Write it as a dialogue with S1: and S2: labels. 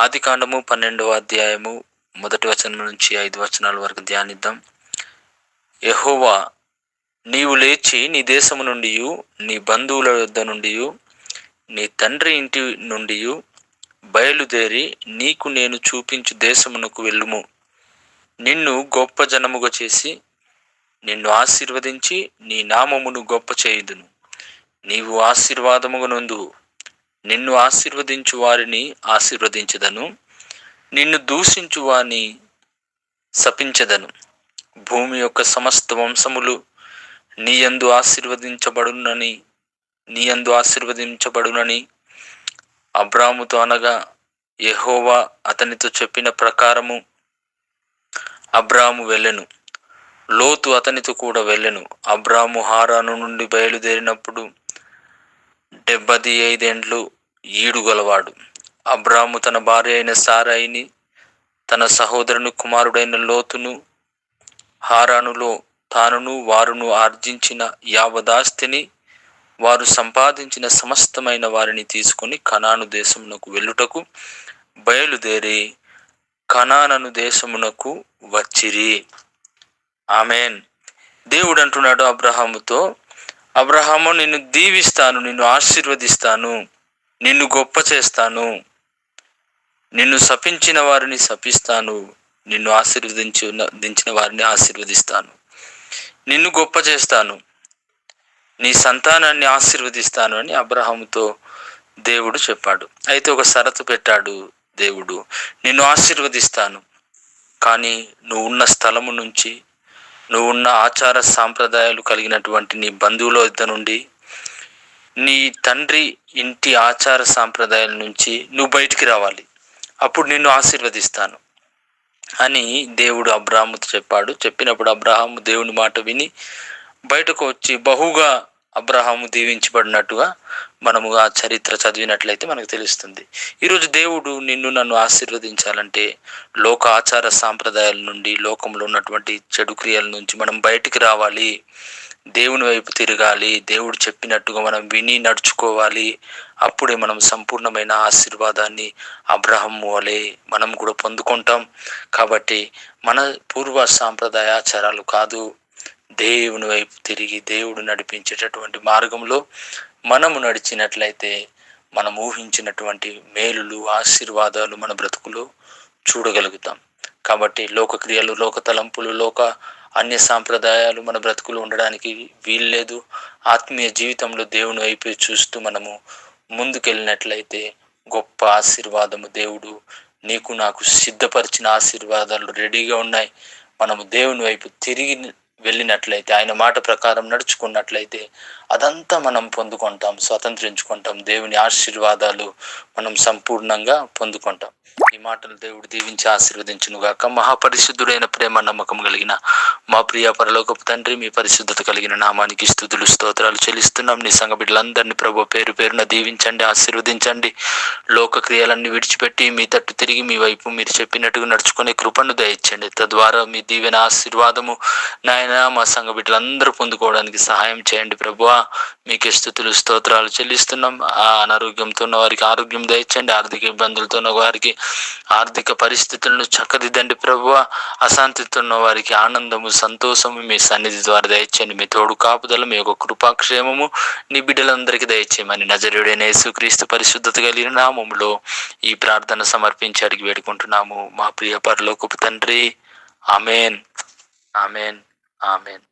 S1: ఆదికాండము 12వ అధ్యాయము 1 వచనం నుంచి 5 వచనాల వరకు ధ్యానిద్దాం. యెహోవా, నీవు లేచి నీ దేశము నుండి, నీ బంధువుల యొద్ద నుండి, నీ తండ్రి ఇంటి నుండి బయలుదేరి నీకు నేను చూపించు దేశమునకు వెళ్ళుము. నిన్ను గొప్ప జనముగా చేసి నిన్ను ఆశీర్వదించి నీ నామమును గొప్ప చేయుదును. నీవు ఆశీర్వాదముగా నొందువు. నిన్ను ఆశీర్వదించు వారిని ఆశీర్వదించదను, నిన్ను దూషించు వారిని శపించదను. భూమి యొక్క సమస్త వంశములు నీ యందు ఆశీర్వదించబడునని అబ్రాముతో అనగా, యెహోవా అతనితో చెప్పిన ప్రకారము అబ్రాము వెళ్ళెను. లోతు అతనితో కూడా వెళ్ళెను. అబ్రాము హారాను నుండి బయలుదేరినప్పుడు 75 ఏండ్లు ఈడు గలవాడు. అబ్రాము తన భార్య అయిన సారాయిని, తన సహోదరుని కుమారుడైన లోతును, హారానులో తానును వారును ఆర్జించిన యావదాస్తిని, వారు సంపాదించిన సమస్తమైన వారిని తీసుకొని కనాను దేశమునకు వెళ్ళుటకు బయలుదేరి కనాను దేశమునకు వచ్చిరి. ఆమేన్. దేవుడు అంటున్నాడు అబ్రహాముతో, అబ్రహాము, నిన్ను దీవిస్తాను, నిన్ను ఆశీర్వదిస్తాను, నిన్ను గొప్ప చేస్తాను, నిన్ను శపించిన వారిని శపిస్తాను, నిన్ను ఆశీర్వదించిన వారిని ఆశీర్వదిస్తాను, నిన్ను గొప్ప చేస్తాను, నీ సంతానాన్ని ఆశీర్వదిస్తాను అని అబ్రహాముతో దేవుడు చెప్పాడు. అయితే ఒక షరతు పెట్టాడు దేవుడు. నిన్ను ఆశీర్వదిస్తాను, కానీ నువ్వు ఉన్న స్థలము నుంచి, నువ్వున్న ఆచార సాంప్రదాయాలు కలిగినటువంటి నీ బంధువుల వద్ద నుండి, నీ తండ్రి ఇంటి ఆచార సాంప్రదాయాల నుంచి నువ్వు బయటికి రావాలి, అప్పుడు నిన్ను ఆశీర్వదిస్తాను అని దేవుడు అబ్రాహాముతో చెప్పాడు. చెప్పినప్పుడు అబ్రహాము దేవుని మాట విని బయటకు వచ్చి బహుగా అబ్రహాము దీవించబడినట్టుగా మనము ఆ చరిత్ర చదివినట్లయితే మనకు తెలుస్తుంది. ఈరోజు దేవుడు నిన్ను నన్ను ఆశీర్వదించాలంటే లోక ఆచార సాంప్రదాయాల నుండి, లోకంలో ఉన్నటువంటి చెడు క్రియల నుంచి మనం బయటికి రావాలి, దేవుని వైపు తిరగాలి, దేవుడు చెప్పినట్టుగా మనం విని నడుచుకోవాలి. అప్పుడే మనం సంపూర్ణమైన ఆశీర్వాదాన్ని అబ్రహాము వలె మనం కూడా పొందుకుంటాం. కాబట్టి మన పూర్వ సాంప్రదాయ ఆచారాలు కాదు, దేవుని వైపు తిరిగి దేవుడు నడిపించేటటువంటి మార్గంలో మనము నడిచినట్లయితే మనం ఊహించినటువంటి మేలులు, ఆశీర్వాదాలు మన బ్రతుకులో చూడగలుగుతాం. కాబట్టి లోక క్రియలు, లోక తలంపులు, లోక అన్య సాంప్రదాయాలు మన బ్రతుకులు ఉండడానికి వీల్లేదు. ఆత్మీయ జీవితంలో దేవుని వైపు చూస్తూ మనము ముందుకెళ్ళినట్లయితే గొప్ప ఆశీర్వాదము దేవుడు నీకు నాకు సిద్ధపరిచిన ఆశీర్వాదాలు రెడీగా ఉన్నాయి. మనము దేవుని వైపు తిరిగి వెళ్ళినట్లయితే, ఆయన మాట ప్రకారం నడుచుకున్నట్లయితే అదంతా మనం పొందుకుంటాం, స్వతంత్రించుకుంటాం. దేవుని ఆశీర్వాదాలు మనం సంపూర్ణంగా పొందుకుంటాం. ఈ మాటలు దేవుడు దీవించి ఆశీర్వదించునుగాక. మహాపరిశుద్ధుడైన ప్రేమ నమ్మకం కలిగిన మా ప్రియ పరలోకపు తండ్రి, మీ పరిశుద్ధత కలిగిన నామానికి స్తుతులు స్తోత్రాలు చెల్లిస్తున్నాం. నీ సంఘ బిడ్డలందరినీ ప్రభు పేరు పేరున దీవించండి, ఆశీర్వదించండి. లోక క్రియలన్నీ విడిచిపెట్టి మీ తట్టు తిరిగి మీ వైపు మీరు చెప్పినట్టుగా నడుచుకునే కృపను దయచేయండి. తద్వారా మీ దీవెన ఆశీర్వాదము నాయన మా సంఘ బిడ్డలందరూ పొందుకోవడానికి సహాయం చేయండి ప్రభువా. మీకే స్తుతులు స్తోత్రాలు చెల్లిస్తున్నాం. ఆ అనారోగ్యంతో ఉన్న వారికి ఆరోగ్యం దయచేయండి, ఆర్థిక ఇబ్బందులతో ఉన్న వారికి ఆర్థిక పరిస్థితులను చక్కదిద్దండి ప్రభువా. అశాంతితో ఉన్న వారికి ఆనందము, సంతోషము మీ సన్నిధి ద్వారా దయచేయండి. మీ తోడు కాపుదల, మీ యొక్క కృపాక్షేమము నీ బిడ్డలందరికీ దయచేయమని నజరేయుడైన యేసుక్రీస్తు పరిశుద్ధత కలిగిన నామములో ఈ ప్రార్థన సమర్పించి అడిగి వేడుకుంటున్నాము మా ప్రియ పరలోకపు తండ్రి. ఆమేన్, ఆమేన్, ఆమేన్.